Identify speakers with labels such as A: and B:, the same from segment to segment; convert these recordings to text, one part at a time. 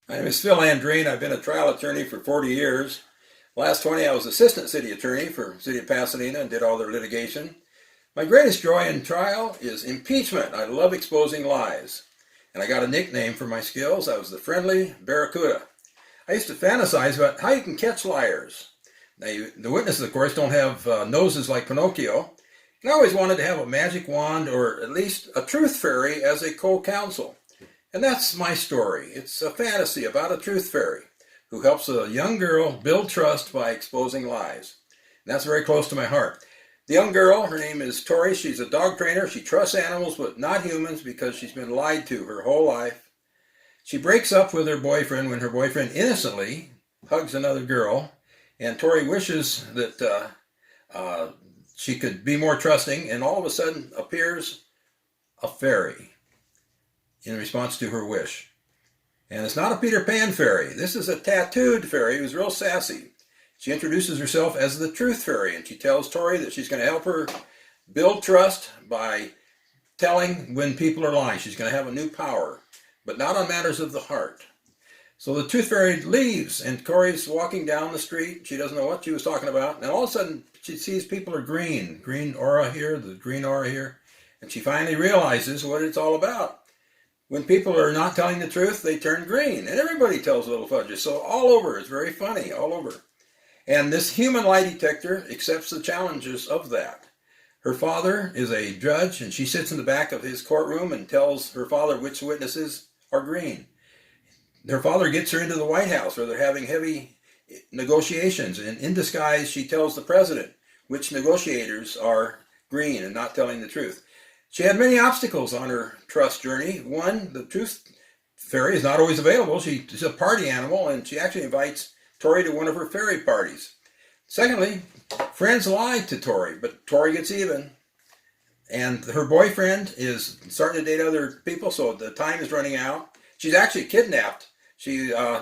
A: My name is Phil Andreen. I've been a trial attorney for 40 years. Last 20, I was assistant city attorney for the city of Pasadena and did all their litigation. My greatest joy in trial is impeachment. I love exposing lies. And I got a nickname for my skills. I was the friendly barracuda. I used to fantasize about how you can catch liars. Now, the witnesses, of course, don't have noses like Pinocchio. And I always wanted to have a magic wand or at least a truth fairy as a co-counsel. And that's my story. It's a fantasy about a truth fairy who helps a young girl build trust by exposing lies. And that's very close to my heart. The young girl, her name is Tori. She's a dog trainer. She trusts animals but not humans because she's been lied to her whole life. She breaks up with her boyfriend when her boyfriend innocently hugs another girl. And Tori wishes that she could be more trusting, and all of a sudden appears a fairy in response to her wish. And it's not a Peter Pan fairy. This is a tattooed fairy who's real sassy. She introduces herself as the truth fairy, and she tells Tori that she's going to help her build trust by telling when people are lying. She's going to have a new power, but not on matters of the heart. So the tooth fairy leaves, and Tori's walking down the street. She doesn't know what she was talking about, and all of a sudden she sees people are green. Green aura here, the green aura here. And she finally realizes what it's all about. When people are not telling the truth, they turn green, and everybody tells little fudges. So all over, it's very funny, all over. And this human lie detector accepts the challenges of that. Her father is a judge, and she sits in the back of his courtroom and tells her father which witnesses are green. Her father gets her into the White House where they're having heavy negotiations, and in disguise she tells the president which negotiators are green and not telling the truth. She had many obstacles on her trust journey. One, the truth fairy is not always available. She's a party animal, and she actually invites Tori to one of her fairy parties. Secondly, friends lie to Tori, but Tori gets even. And her boyfriend is starting to date other people, so the time is running out. She's actually kidnapped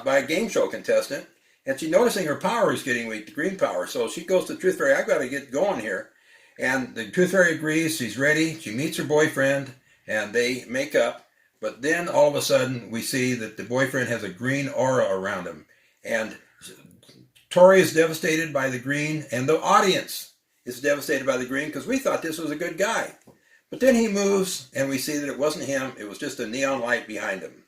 A: by a game show contestant, and she's noticing her power is getting weak, the green power. So she goes to Truth Fairy, I've got to get going here. And the Truth Fairy agrees, she's ready, she meets her boyfriend, and they make up. But then all of a sudden we see that the boyfriend has a green aura around him. And Tori is devastated by the green, and the audience is devastated by the green because we thought this was a good guy. But then he moves, and we see that it wasn't him, it was just a neon light behind him.